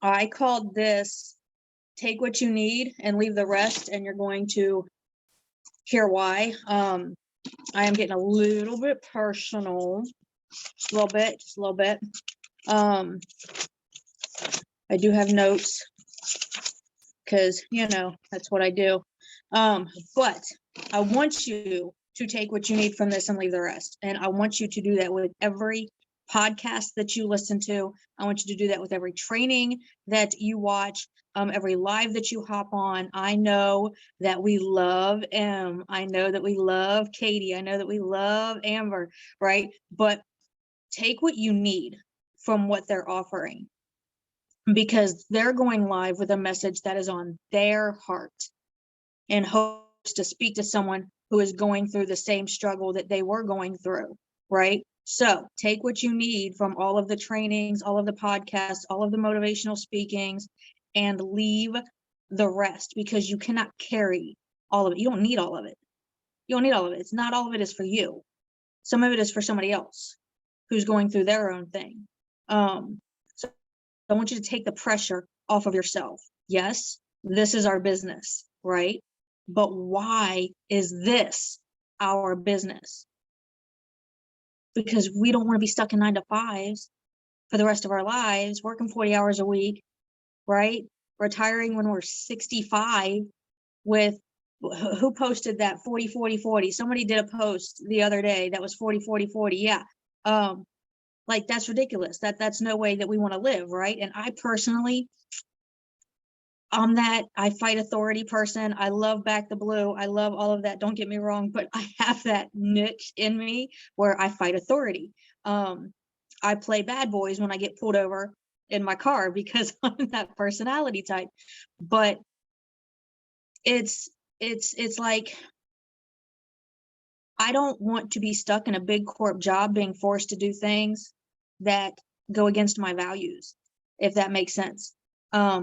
I called this take what you need and leave the rest, and you're going to hear why. I am getting a little bit personal, just a little bit. I do have notes because, that's what I do. But I want you to take what you need from this and leave the rest. And I want you to do that with every podcast that you listen to. I want you to do that with every training that you watch, every live that you hop on. I know that we love Em. I know that we love Katie. I know that we love Amber, right? But take what you need from what they're offering, because they're going live with a message that is on their heart and hopes to speak to someone who is going through the same struggle that they were going through, right? So take what you need from all of the trainings, all of the podcasts, all of the motivational speakings, and leave the rest, because you cannot carry all of it. You don't need all of it. You don't need all of it. It's not all of it is for you. Some of it is for somebody else who's going through their own thing. So I want you to take the pressure off of yourself. Yes, this is our business, right? But why is this our business? Because we don't want to be stuck in 9-to-5s for the rest of our lives, working 40 hours a week, right? Retiring when we're 65 with, who posted that 40, 40, 40? Somebody did a post the other day that was 40, 40, 40. Yeah. Like, that's ridiculous. That's no way that we want to live, right? And I personally, I'm that I fight authority person. I love Back the Blue. I love all of that. Don't get me wrong, but I have that niche in me where I fight authority. I play bad boys when I get pulled over in my car because I'm that personality type. But it's like, I don't want to be stuck in a big corp job being forced to do things that go against my values, if that makes sense.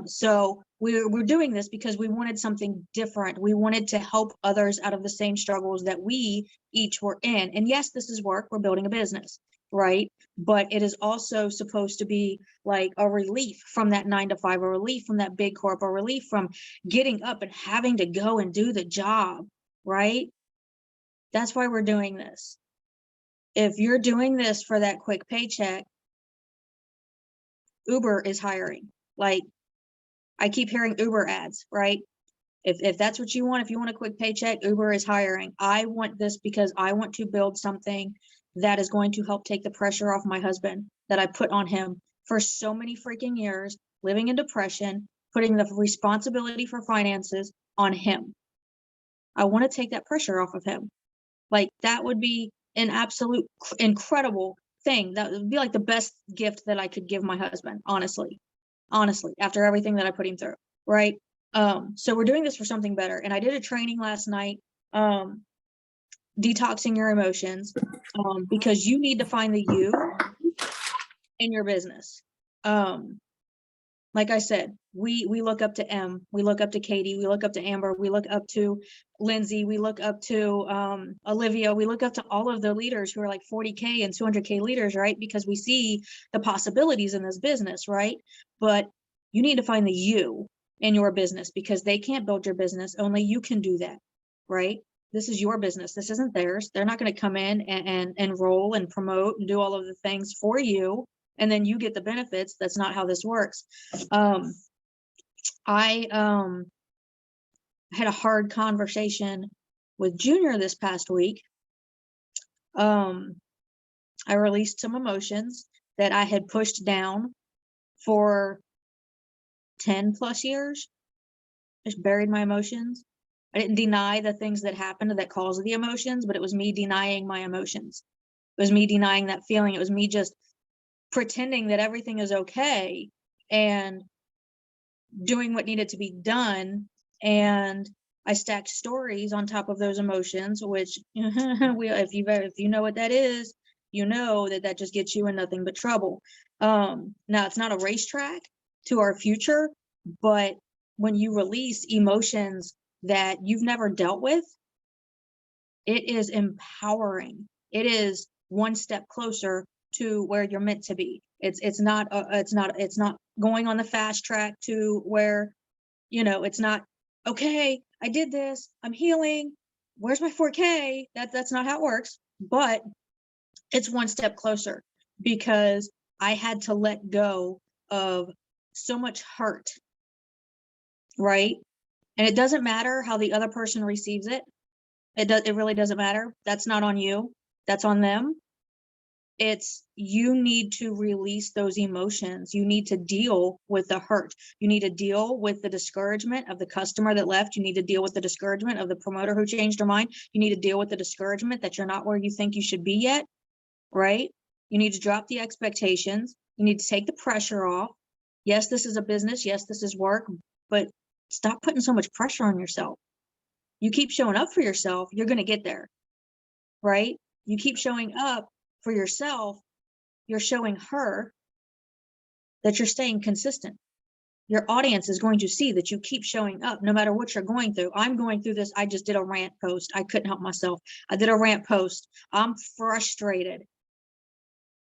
So we're doing this because we wanted something different. We wanted to help others out of the same struggles that we each were in. And yes, this is work. We're building a business, right? But it is also supposed to be like a relief from that 9-to-5, a relief from that big corp, a relief from getting up and having to go and do the job, right? That's why we're doing this. If you're doing this for that quick paycheck, Uber is hiring. Like, I keep hearing Uber ads, right? If that's what you want, if you want a quick paycheck, Uber is hiring. I want this because I want to build something that is going to help take the pressure off my husband that I put on him for so many freaking years, living in depression, putting the responsibility for finances on him. I want to take that pressure off of him. Like, that would be an absolute incredible thing. That would be like the best gift that I could give my husband, honestly, after everything that I put him through, right? So we're doing this for something better. And I did a training last night, detoxing your emotions, because you need to find the you in your business. Like I said, we look up to Em, we look up to Katie, we look up to Amber, we look up to Lindsay, we look up to Olivia, we look up to all of the leaders who are like 40K and 200K leaders, right? Because we see the possibilities in this business, right? But you need to find the you in your business, because they can't build your business. Only you can do that, right? This is your business. This isn't theirs. They're not going to come in and enroll and promote and do all of the things for you, and then you get the benefits. That's not how this works. I had a hard conversation with Junior this past week. I released some emotions that I had pushed down for 10 plus years. Just buried my emotions. I didn't deny the things that happened that caused the emotions, but it was me denying my emotions. It was me denying that feeling. It was me just pretending that everything is okay and doing what needed to be done. And I stacked stories on top of those emotions, which if you know what that is, you know that just gets you in nothing but trouble. Now, it's not a racetrack to our future, but when you release emotions that you've never dealt with, it is empowering. It is one step closer to where you're meant to be. It's not going on the fast track to where, it's not, okay, I did this, I'm healing, where's my 4K? That's not how it works, but it's one step closer because I had to let go of so much hurt, right? And it doesn't matter how the other person receives it. It really doesn't matter. That's not on you. That's on them. It's you need to release those emotions. You need to deal with the hurt. You need to deal with the discouragement of the customer that left. You need to deal with the discouragement of the promoter who changed their mind. You need to deal with the discouragement that you're not where you think you should be yet, right? You need to drop the expectations. You need to take the pressure off. Yes, this is a business. Yes, this is work, but stop putting so much pressure on yourself. You keep showing up for yourself, you're going to get there, right? You keep showing up for yourself, you're showing her that you're staying consistent. Your audience is going to see that you keep showing up no matter what you're going through. I'm going through this. I just did a rant post. I couldn't help myself. I did a rant post. I'm frustrated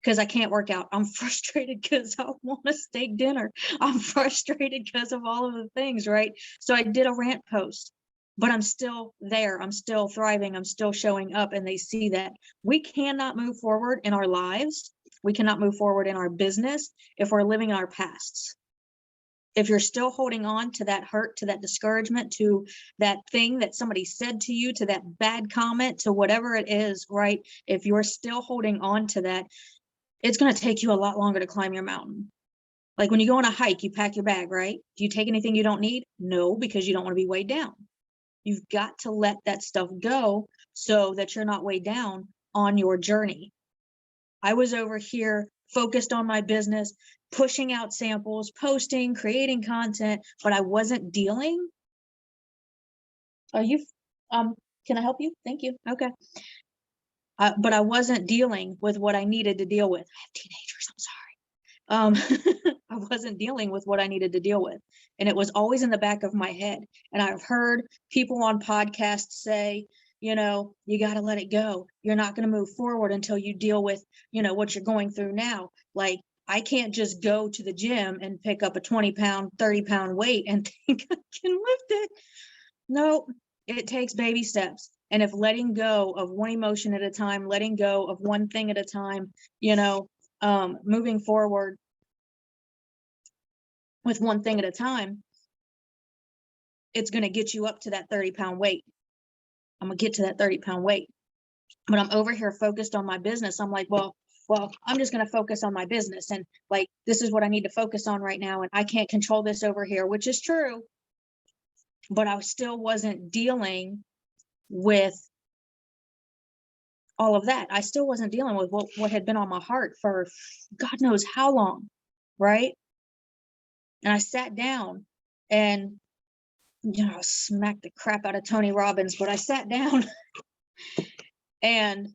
because I can't work out. I'm frustrated because I want a steak dinner. I'm frustrated because of all of the things, right? So I did a rant post, but I'm still there. I'm still thriving. I'm still showing up, and they see that we cannot move forward in our lives. We cannot move forward in our business if we're living in our pasts. If you're still holding on to that hurt, to that discouragement, to that thing that somebody said to you, to that bad comment, to whatever it is, right? If you're still holding on to that, it's going to take you a lot longer to climb your mountain. Like when you go on a hike, you pack your bag, right? Do you take anything you don't need? No, because you don't want to be weighed down. You've got to let that stuff go so that you're not weighed down on your journey. I was over here focused on my business, pushing out samples, posting, creating content, but I wasn't dealing. Are you, can I help you? Thank you. Okay. But I wasn't dealing with what I needed to deal with. I have teenagers, I'm sorry. I wasn't dealing with what I needed to deal with. And it was always in the back of my head. And I've heard people on podcasts say, you got to let it go. You're not going to move forward until you deal with, what you're going through now. Like, I can't just go to the gym and pick up a 20-pound, 30-pound weight and think I can lift it. No, it takes baby steps. And if letting go of one emotion at a time, letting go of one thing at a time, moving forward with one thing at a time, it's going to get you up to that 30-pound weight. I'm going to get to that 30-pound weight. But I'm over here focused on my business. I'm like, well, I'm just going to focus on my business. And like, this is what I need to focus on right now. And I can't control this over here, which is true. But I still wasn't dealing with all of that. I still wasn't dealing with what had been on my heart for God knows how long, right? And I sat down and, smacked the crap out of Tony Robbins, but I sat down and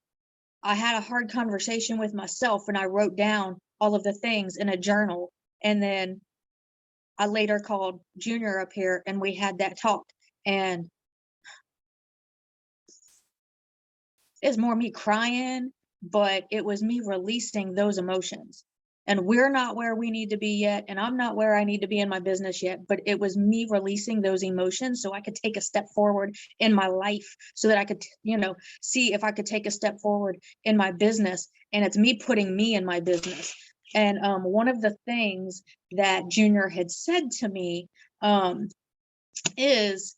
I had a hard conversation with myself, and I wrote down all of the things in a journal. And then I later called Junior up here and we had that talk, and it's more me crying, but it was me releasing those emotions. And we're not where we need to be yet, and I'm not where I need to be in my business yet, but it was me releasing those emotions so I could take a step forward in my life, so that I could, see if I could take a step forward in my business. And it's me putting me in my business. And one of the things that Junior had said to me is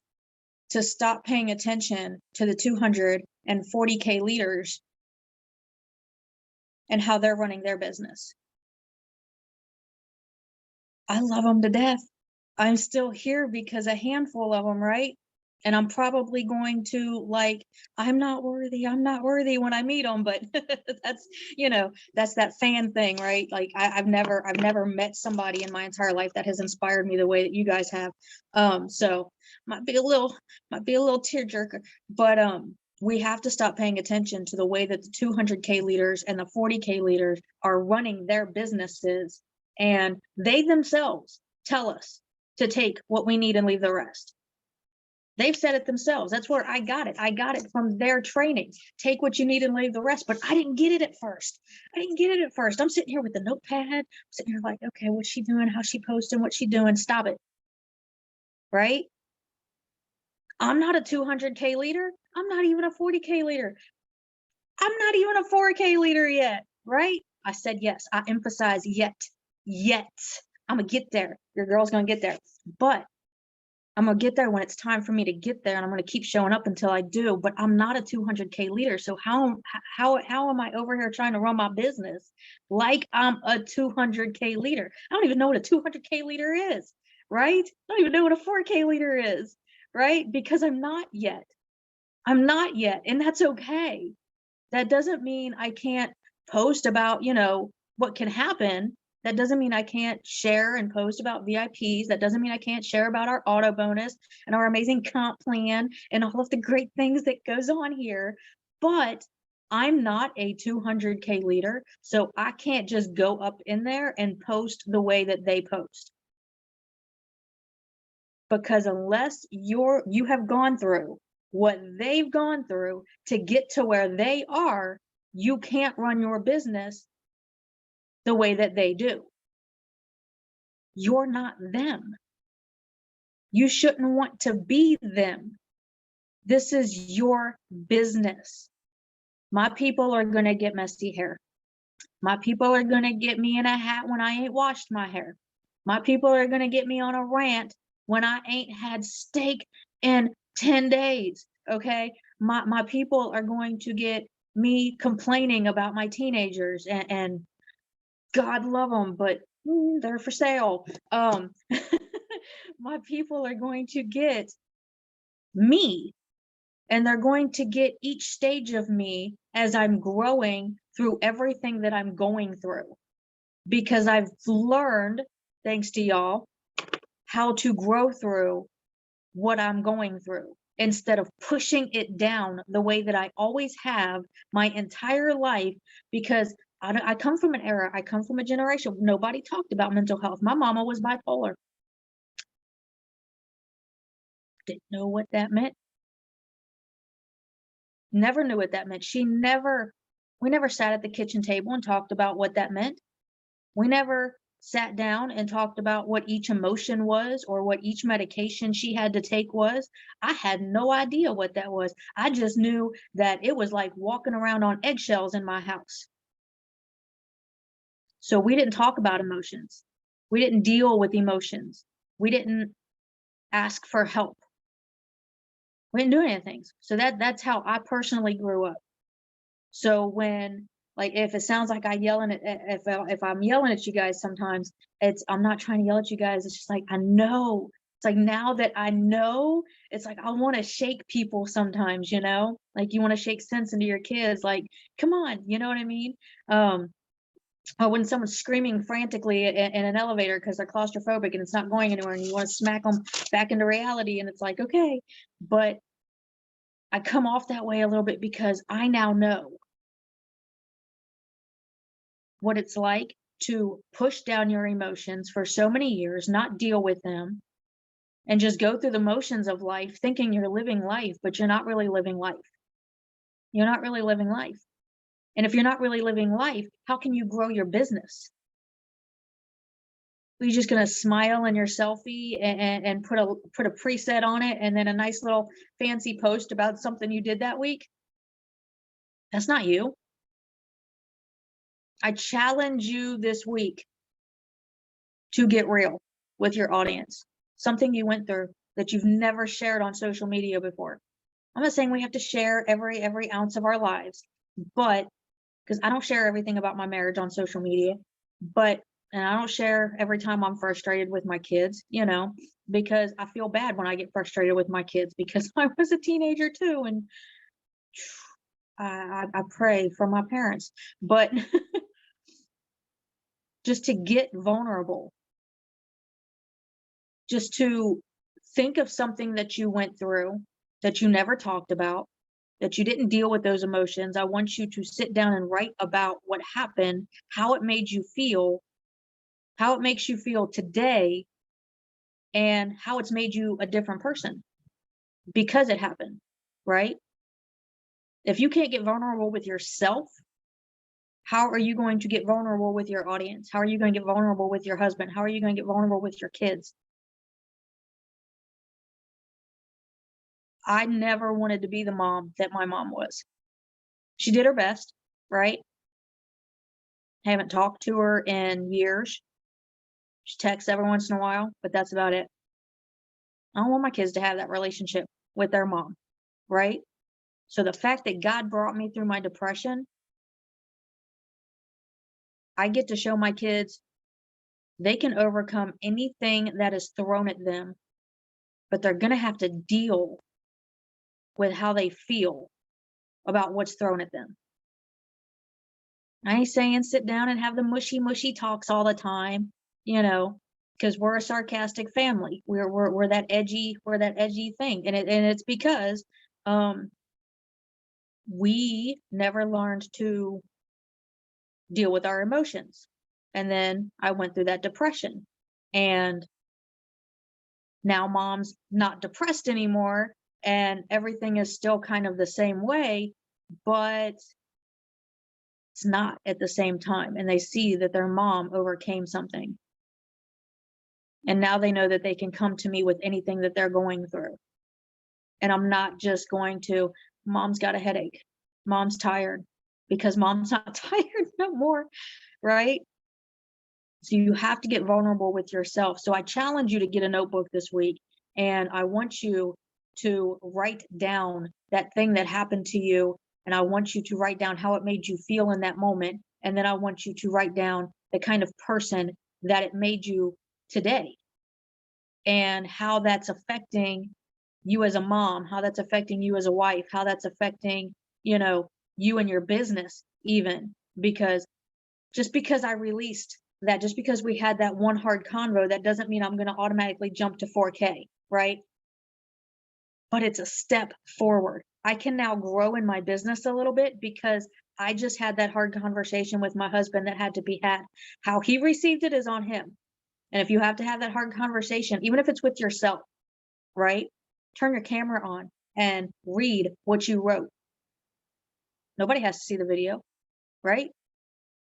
to stop paying attention to the 240K leaders and how they're running their business. I love them to death. I'm still here because a handful of them, right? And I'm probably going to I'm not worthy when I meet them, but that's, that's that fan thing, right? Like I've never met somebody in my entire life that has inspired me the way that you guys have. So might be a little tearjerker, but we have to stop paying attention to the way that the 200K leaders and the 40K leaders are running their businesses, and they themselves tell us to take what we need and leave the rest. They've said it themselves. That's where I got it. I got it from their training. Take what you need and leave the rest. But I didn't get it at first. I'm sitting here with the notepad. I'm sitting here like, okay, what's she doing? How's she posting? What's she doing? Stop it. Right? I'm not a 200K leader. I'm not even a 40K leader. I'm not even a 4K leader yet. Right? I said yes. I emphasize yet. I'm going to get there. Your girl's going to get there. But I'm going to get there when it's time for me to get there, and I'm going to keep showing up until I do. But I'm not a 200K leader. So how am I over here trying to run my business like I'm a 200K leader? I don't even know what a 200K leader is, right? I don't even know what a 4K leader is, right? Because I'm not yet. And that's okay. That doesn't mean I can't post about, what can happen. That doesn't mean I can't share and post about VIPs. That doesn't mean I can't share about our auto bonus and our amazing comp plan and all of the great things that goes on here. But I'm not a 200K leader, so I can't just go up in there and post the way that they post. Because unless you have gone through what they've gone through to get to where they are, you can't run your business the way that they do. You're not them. You shouldn't want to be them. This is your business. My people are going to get messy hair. My people are going to get me in a hat when I ain't washed my hair. My people are going to get me on a rant when I ain't had steak in 10 days. Okay. My people are going to get me complaining about my teenagers, and God love them, but they're for sale. My people are going to get me, and they're going to get each stage of me as I'm growing through everything that I'm going through, because I've learned, thanks to y'all, how to grow through what I'm going through instead of pushing it down the way that I always have my entire life. Because I come from an era, I come from a generation, nobody talked about mental health. My mama was bipolar. Didn't know what that meant. Never knew what that meant. We never sat at the kitchen table and talked about what that meant. We never sat down and talked about what each emotion was or what each medication she had to take was. I had no idea what that was. I just knew that it was like walking around on eggshells in my house. So we didn't talk about emotions. We didn't deal with emotions. We didn't ask for help. We didn't do anything. So that's how I personally grew up. So when, like, if it sounds like I yelling at, if I'm yelling at you guys sometimes, I'm not trying to yell at you guys. It's just like, I know. It's like, now that I know, it's like I want to shake people sometimes, like you want to shake sense into your kids. Like, come on, you know what I mean? Or when someone's screaming frantically in an elevator because they're claustrophobic and it's not going anywhere, and you want to smack them back into reality, and it's like, okay, but I come off that way a little bit because I now know what it's like to push down your emotions for so many years, not deal with them, and just go through the motions of life thinking you're living life, but you're not really living life. You're not really living life. And if you're not really living life, how can you grow your business? Are you just going to smile in your selfie and put a preset on it and then a nice little fancy post about something you did that week? That's not you. I challenge you this week to get real with your audience. Something you went through that you've never shared on social media before. I'm not saying we have to share every ounce of our lives, but because I don't share everything about my marriage on social media, and I don't share every time I'm frustrated with my kids, because I feel bad when I get frustrated with my kids, because I was a teenager too, and I pray for my parents, but just to get vulnerable, just to think of something that you went through that you never talked about, that you didn't deal with those emotions. I want you to sit down and write about what happened, how it made you feel, how it makes you feel today, and how it's made you a different person. because it happened, right? If you can't get vulnerable with yourself, how are you going to get vulnerable with your audience? How are you going to get vulnerable with your husband? How are you going to get vulnerable with your kids? I never wanted to be the mom that my mom was. She did her best, right? Haven't talked to her in years. She texts every once in a while, but that's about it. I don't want my kids to have that relationship with their mom, right? So the fact that God brought me through my depression, I get to show my kids they can overcome anything that is thrown at them, but they're going to have to deal with how they feel about what's thrown at them. I ain't saying sit down and have the mushy talks all the time, because we're a sarcastic family. We're that edgy thing. And it's because we never learned to deal with our emotions. And then I went through that depression. And now mom's not depressed anymore, and everything is still kind of the same way, but it's not at the same time. And they see that their mom overcame something. And now they know that they can come to me with anything that they're going through. And I'm not just going to, mom's got a headache, mom's tired, because mom's not tired no more, right? So you have to get vulnerable with yourself. So I challenge you to get a notebook this week, and I want you to write down that thing that happened to you, and I want you to write down how it made you feel in that moment. And then I want you to write down the kind of person that it made you today, and how that's affecting you as a mom, how that's affecting you as a wife, how that's affecting, you and your business even. Because just because I released that, just because we had that one hard convo, that doesn't mean I'm going to automatically jump to 4K, right? But it's a step forward. I can now grow in my business a little bit because I just had that hard conversation with my husband that had to be had. How he received it is on him. And if you have to have that hard conversation, even if it's with yourself, right? Turn your camera on and read what you wrote. Nobody has to see the video, right?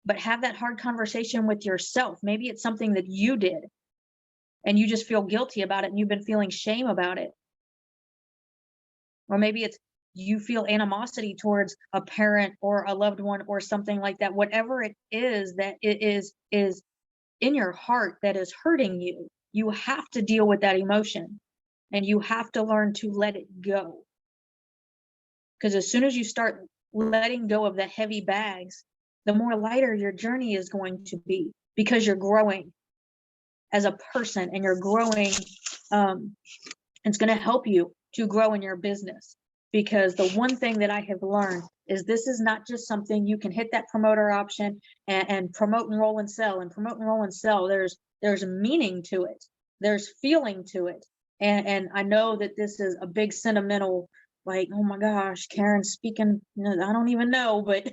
But have that hard conversation with yourself. Maybe it's something that you did and you just feel guilty about it and you've been feeling shame about it. Or maybe it's you feel animosity towards a parent or a loved one or something like that. Whatever it is that it is in your heart that is hurting you, you have to deal with that emotion and you have to learn to let it go. Because as soon as you start letting go of the heavy bags, the more lighter your journey is going to be, because you're growing as a person and you're growing. It's going to help you to grow in your business, because the one thing that I have learned is this is not just something you can hit that promoter option and promote and roll and sell and promote and roll and sell. There's meaning to it. There's feeling to it. And I know that this is a big sentimental, like, oh my gosh, Karen speaking, I don't even know, but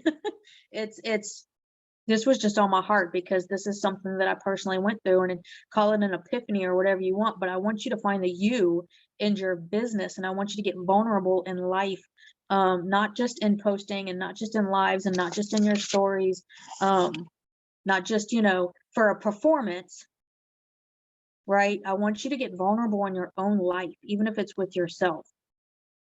this was just on my heart because this is something that I personally went through, and call it an epiphany or whatever you want, but I want you to find the you in your business, and I want you to get vulnerable in life, not just in posting and not just in lives and not just in your stories, not just, for a performance, right? I want you to get vulnerable in your own life, even if it's with yourself.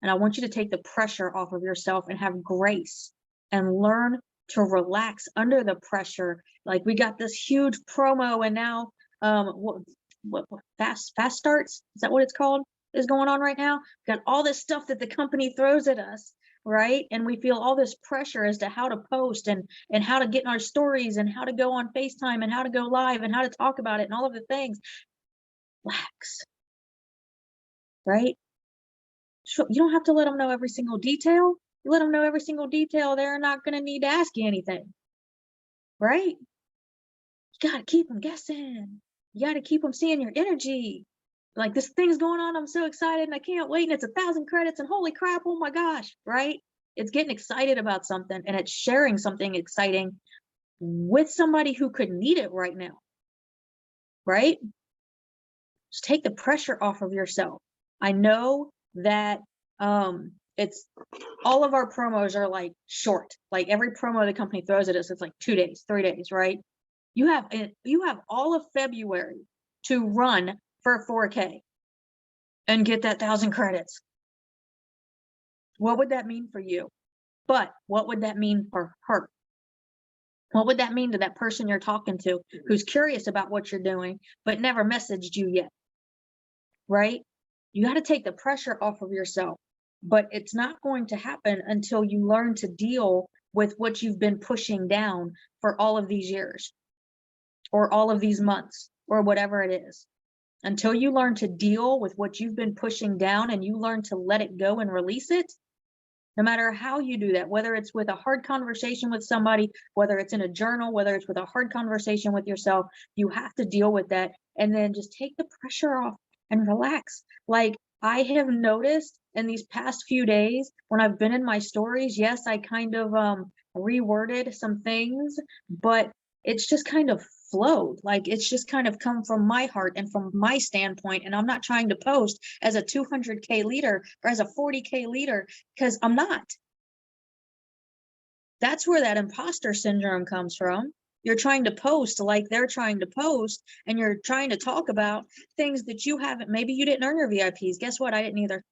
And I want you to take the pressure off of yourself and have grace and learn to relax under the pressure. Like, we got this huge promo, and now what fast starts, is that what it's called, is going on right now? Got all this stuff that the company throws at us, right? And we feel all this pressure as to how to post and how to get in our stories and how to go on FaceTime and how to go live and how to talk about it and all of the things. Relax, right? You don't have to let them know every single detail. You let them know every single detail, they're not going to need to ask you anything, right? You got to keep them guessing. You got to keep them seeing your energy. Like, this thing's going on, I'm so excited and I can't wait, and it's 1,000 credits and holy crap, oh my gosh, right? It's getting excited about something, and it's sharing something exciting with somebody who could need it right now, right? Just take the pressure off of yourself. I know that it's all of our promos are like short. Like every promo the company throws at us, it's like 2 days, 3 days, right? You have all of February to run for 4K and get that 1,000 credits. What would that mean for you? But what would that mean for her? What would that mean to that person you're talking to who's curious about what you're doing, but never messaged you yet? Right? You got to take the pressure off of yourself, but it's not going to happen until you learn to deal with what you've been pushing down for all of these years or all of these months or whatever it is. Until you learn to deal with what you've been pushing down and you learn to let it go and release it, no matter how you do that, whether it's with a hard conversation with somebody, whether it's in a journal, whether it's with a hard conversation with yourself, you have to deal with that and then just take the pressure off and relax. Like I have noticed in these past few days when I've been in my stories, yes, I kind of reworded some things, but it's just kind of flowed. Like it's just kind of come from my heart and from my standpoint. And I'm not trying to post as a 200K leader or as a 40K leader because I'm not. That's where that imposter syndrome comes from. You're trying to post like they're trying to post, and you're trying to talk about things that you haven't. Maybe you didn't earn your VIPs. Guess what? I didn't either.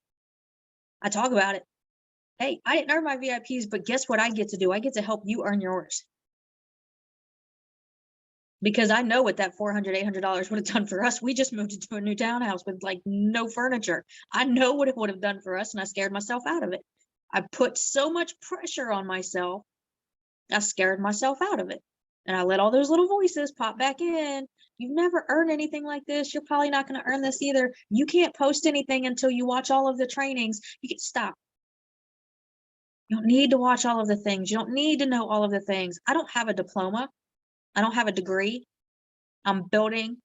I talk about it. Hey, I didn't earn my VIPs, but guess what I get to do? I get to help you earn yours. Because I know what that $400, $800 would have done for us. We just moved into a new townhouse with like no furniture. I know what it would have done for us, and I scared myself out of it. I put so much pressure on myself. I scared myself out of it. And I let all those little voices pop back in. You've never earned anything like this. You're probably not going to earn this either. You can't post anything until you watch all of the trainings. You can stop. You don't need to watch all of the things. You don't need to know all of the things. I don't have a diploma. I don't have a degree. I'm building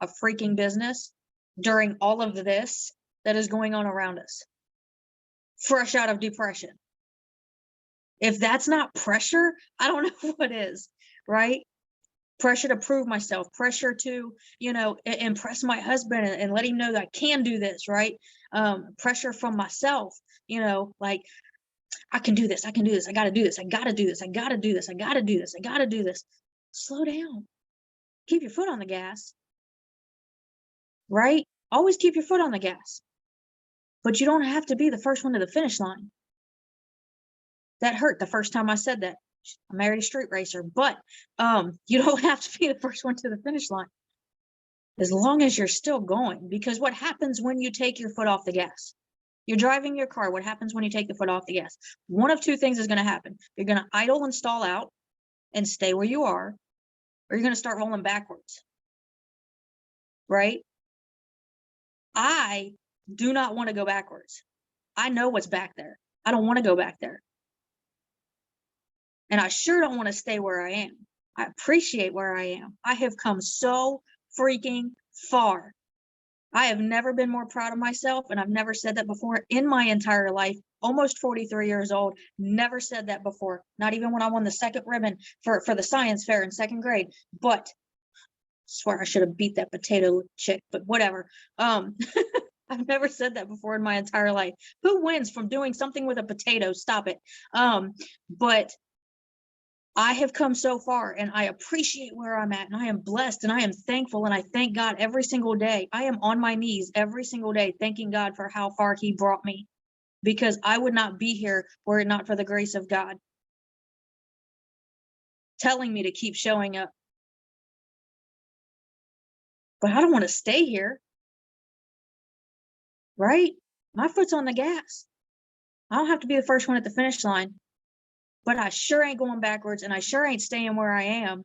a freaking business during all of this that is going on around us. Fresh out of depression. If that's not pressure, I don't know what is, right? Pressure to prove myself, pressure to, impress my husband and let him know that I can do this, right? Pressure from myself, like I can do this. I can do this. I got to do this. I got to do this. I got to do this. I got to do this. I got to do this. Slow down. Keep your foot on the gas, right? Always keep your foot on the gas, but you don't have to be the first one to the finish line. That hurt the first time I said that. I married a street racer, but you don't have to be the first one to the finish line as long as you're still going. Because what happens when you take your foot off the gas? You're driving your car. What happens when you take the foot off the gas? One of two things is going to happen. You're going to idle and stall out and stay where you are, or you're going to start rolling backwards, right? I do not want to go backwards. I know what's back there. I don't want to go back there. And I sure don't want to stay where I am. I appreciate where I am. I have come so freaking far. I have never been more proud of myself, and I've never said that before in my entire life. Almost 43 years old, never said that before. Not even when I won the second ribbon for the science fair in second grade. But I swear I should have beat that potato chick, but whatever. I've never said that before in my entire life. Who wins from doing something with a potato? Stop it. But I have come so far, and I appreciate where I'm at, and I am blessed, and I am thankful, and I thank God every single day. I am on my knees every single day thanking God for how far he brought me, because I would not be here were it not for the grace of God telling me to keep showing up. But I don't want to stay here, right? My foot's on the gas. I don't have to be the first one at the finish line, but I sure ain't going backwards, and I sure ain't staying where I am.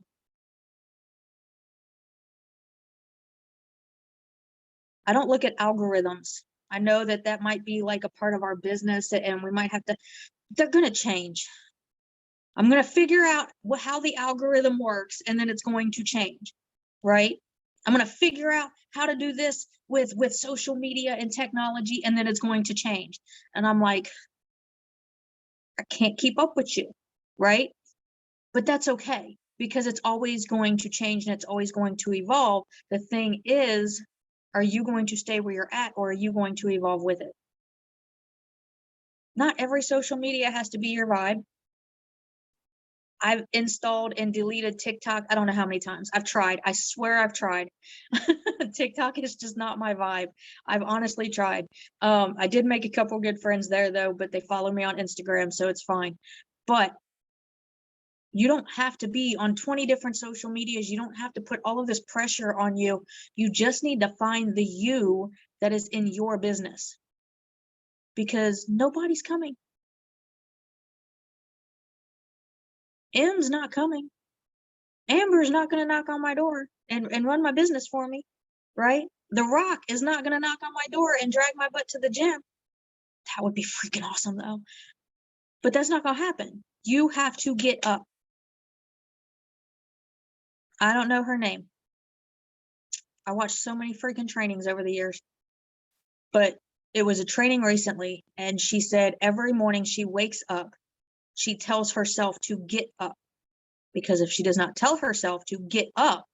I don't look at algorithms. I know that that might be like a part of our business, and we might have to, they're going to change. I'm going to figure out how the algorithm works, and then it's going to change, right? I'm going to figure out how to do this with social media and technology, and then it's going to change. And I'm like, I can't keep up with you, right? But that's okay, because it's always going to change and it's always going to evolve. The thing is, are you going to stay where you're at, or are you going to evolve with it? Not every social media has to be your vibe. I've installed and deleted TikTok. I don't know how many times. I've tried. I swear I've tried. TikTok is just not my vibe. I've honestly tried. I did make a couple good friends there though, but they follow me on Instagram, so it's fine. But you don't have to be on 20 different social medias. You don't have to put all of this pressure on you. You just need to find the you that is in your business, because nobody's coming. M's not coming. Amber's not going to knock on my door and run my business for me, right? The Rock is not going to knock on my door and drag my butt to the gym. That would be freaking awesome though. But that's not going to happen. You have to get up. I don't know her name. I watched so many freaking trainings over the years, but it was a training recently, and she said every morning she wakes up, she tells herself to get up, because if she does not tell herself to get up,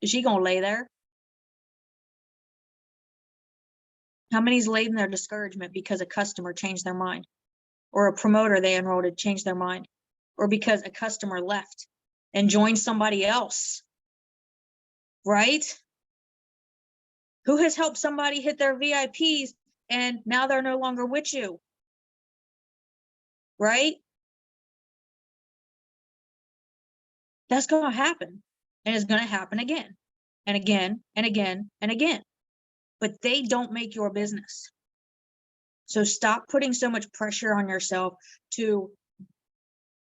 is she gonna lay there? How many's laid in their discouragement because a customer changed their mind, or a promoter they enrolled had changed their mind, or because a customer left and joined somebody else, right? Who has helped somebody hit their VIPs and now they're no longer with you, right? That's going to happen, and it's going to happen again and again and again and again, but they don't make your business. So stop putting so much pressure on yourself to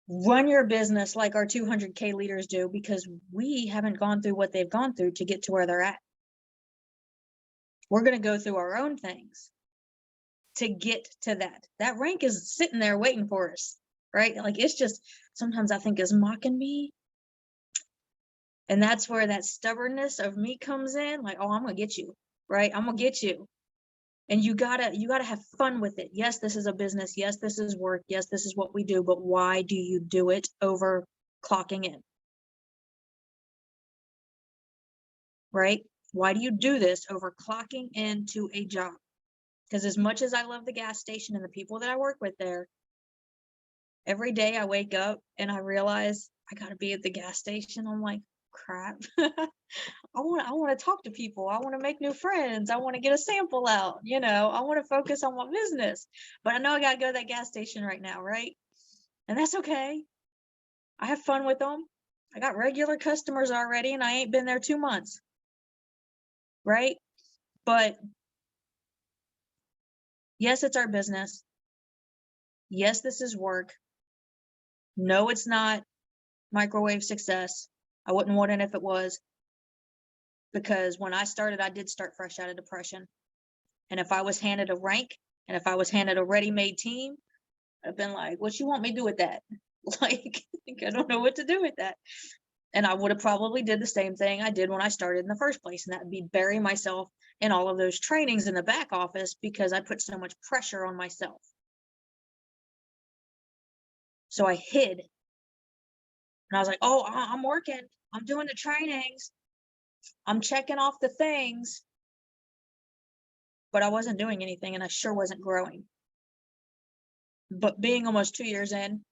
run your business like our 200K leaders do, because we haven't gone through what they've gone through to get to where they're at. We're going to go through our own things to get to that. That rank is sitting there waiting for us, right? Like, it's just, sometimes I think is mocking me. And that's where that stubbornness of me comes in. Like, oh, I'm going to get you, right? I'm going to get you. And you gotta have fun with it. Yes, this is a business. Yes, this is work. Yes, this is what we do. But why do you do it over clocking in? Right? Why do you do this over clocking into a job? Because as much as I love the gas station and the people that I work with there, every day I wake up and I realize I gotta be at the gas station. I'm like, crap. I want to talk to people. I want to make new friends. I want to get a sample out. I want to focus on my business. But I know I got to go to that gas station right now, right? And that's okay. I have fun with them. I got regular customers already, and I ain't been there 2 months, right? But yes, it's our business. Yes, this is work. No, it's not microwave success. I wouldn't want it if it was. Because when I started, I did start fresh out of depression. And if I was handed a rank, and if I was handed a ready-made team, I've been like, what you want me to do with that? Like, I don't know what to do with that. And I would have probably did the same thing I did when I started in the first place. And that would be bury myself in all of those trainings in the back office, because I put so much pressure on myself. So I hid. And I was like, oh, I'm working. I'm doing the trainings. I'm checking off the things. But I wasn't doing anything, and I sure wasn't growing. But being almost 2 years in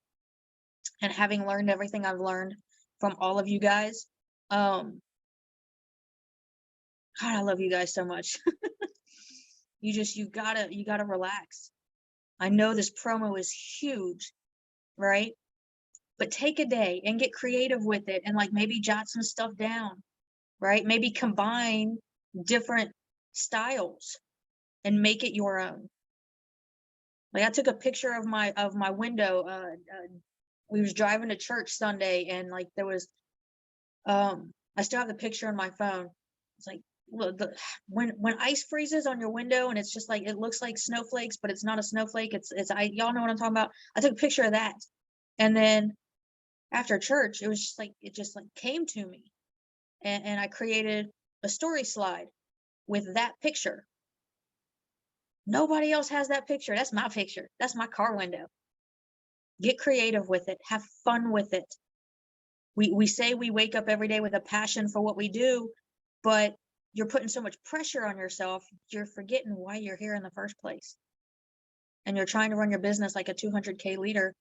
and having learned everything I've learned from all of you guys, God, I love you guys so much. you gotta relax. I know this promo is huge, right? But take a day and get creative with it, and like maybe jot some stuff down, right? Maybe combine different styles and make it your own. Like, I took a picture of my window. We was driving to church Sunday, and like there was, I still have the picture on my phone. It's like, look, when ice freezes on your window and it's just like, it looks like snowflakes, but it's not a snowflake. Y'all know what I'm talking about. I took a picture of that, and then after church, it was just like, it just like came to me, and I created a story slide with that picture. Nobody else has that picture. That's my picture. That's my car window. Get creative with it. Have fun with it. We say we wake up every day with a passion for what we do, but you're putting so much pressure on yourself, you're forgetting why you're here in the first place. and you're trying to run your business like a 200K leader,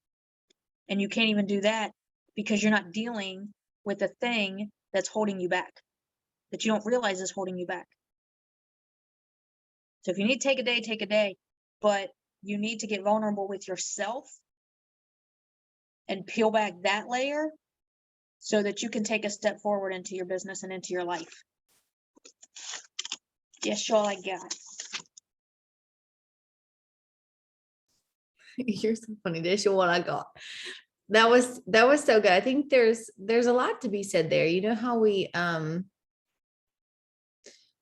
and you can't even do that because you're not dealing with the thing that's holding you back, that you don't realize is holding you back. So if you need to take a day, take a day, but you need to get vulnerable with yourself and peel back that layer so that you can take a step forward into your business and into your life. Yes, y'all, I got. You're so funny. This is what I got. That was so good. I think there's a lot to be said there. You know how we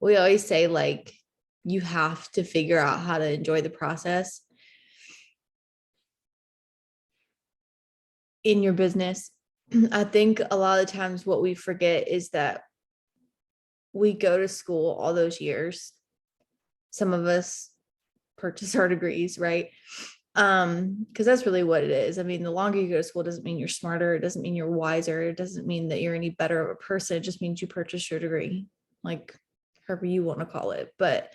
always say, like, you have to figure out how to enjoy the process in your business. I think a lot of times what we forget is that we go to school all those years. Some of us purchase our degrees, right? Because that's really what it is. I mean, the longer you go to school doesn't mean you're smarter. It doesn't mean you're wiser. It doesn't mean that you're any better of a person. It just means you purchased your degree, like however you want to call it. But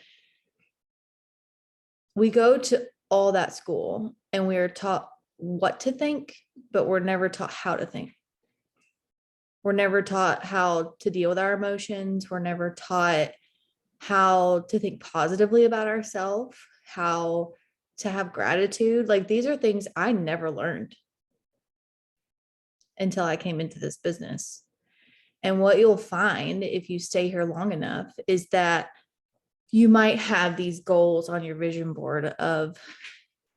we go to all that school and we are taught what to think, but we're never taught how to think. We're never taught how to deal with our emotions. We're never taught how to think positively about ourselves, how to have gratitude. Like, these are things I never learned until I came into this business. And what you'll find if you stay here long enough is that you might have these goals on your vision board of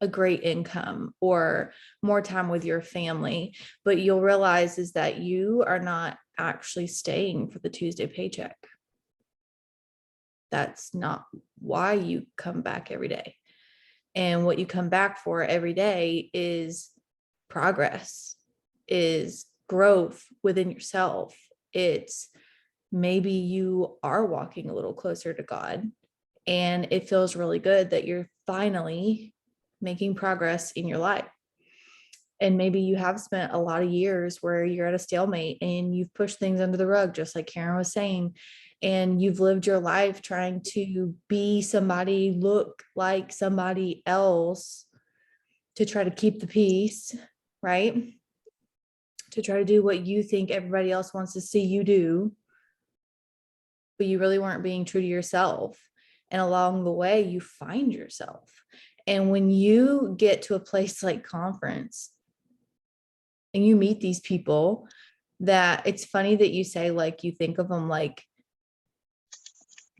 a great income or more time with your family, but you'll realize is that you are not actually staying for the Tuesday paycheck. That's not why you come back every day. And what you come back for every day is progress, is growth within yourself. It's maybe you are walking a little closer to God, and it feels really good that you're finally making progress in your life. And maybe you have spent a lot of years where you're at a stalemate and you've pushed things under the rug, just like Karen was saying, and you've lived your life trying to be somebody, look like somebody else to try to keep the peace, right? To try to do what you think everybody else wants to see you do, but you really weren't being true to yourself. And along the way, you find yourself. And when you get to a place like conference and you meet these people, that it's funny that you say, like, you think of them like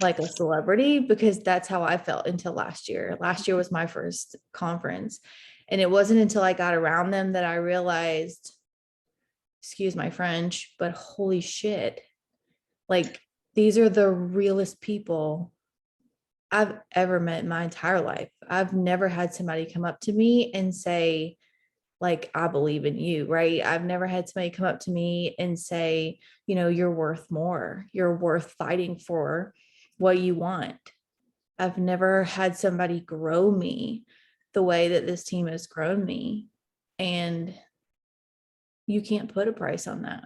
a celebrity, because that's how I felt until last year. Last year was my first conference. And it wasn't until I got around them that I realized, excuse my French, but holy shit, like, these are the realest people I've ever met in my entire life. I've never had somebody come up to me and say, like, I believe in you, right? I've never had somebody come up to me and say, you know, you're worth more. You're worth fighting for what you want. I've never had somebody grow me the way that this team has grown me. And you can't put a price on that.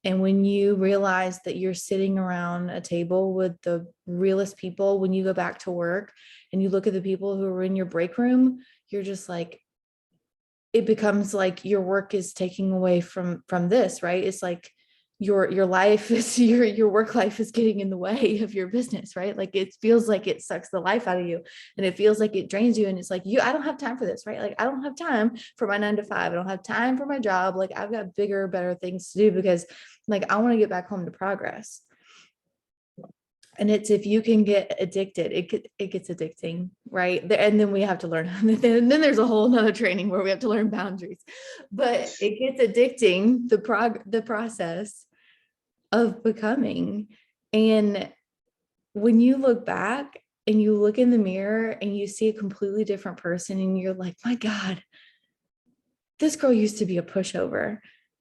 And when you realize that you're sitting around a table with the realest people, when you go back to work and you look at the people who are in your break room, you're just like, it becomes like your work is taking away from this, right? It's like your life is your work life is getting in the way of your business, right? Like, it feels like it sucks the life out of you, and it feels like it drains you. And it's like, I don't have time for this, right? Like, I don't have time for my 9 to 5. I don't have time for my job. Like, I've got bigger, better things to do, because, like, I want to get back home to progress. And it's, if you can get addicted, it gets addicting, right? And then we have to learn. And then there's a whole nother training where we have to learn boundaries. But it gets addicting, the process of becoming. And when you look back and you look in the mirror and you see a completely different person, and you're like, my God, this girl used to be a pushover.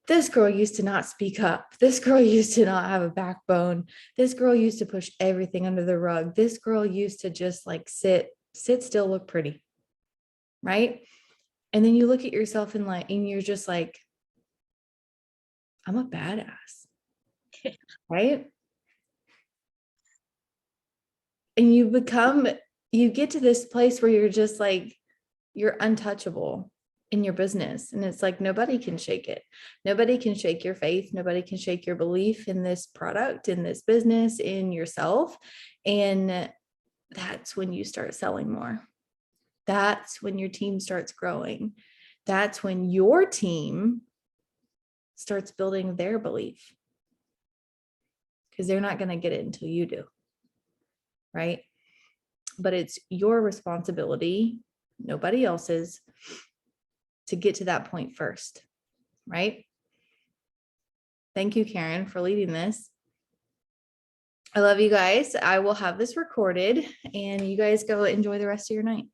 This girl used to not speak up. This girl used to not have a backbone. This girl used to push everything under the rug. This girl used to just, like, sit still, look pretty. Right. And then you look at yourself and you're just like, I'm a badass. Right. And you get to this place where you're just like, you're untouchable in your business. And it's like, nobody can shake it. Nobody can shake your faith. Nobody can shake your belief in this product, in this business, in yourself. And that's when you start selling more. That's when your team starts growing. That's when your team starts building their belief, because they're not going to get it until you do. Right? But it's your responsibility, nobody else's, to get to that point first. Right? Thank you, Karen, for leading this. I love you guys. I will have this recorded and you guys go enjoy the rest of your night.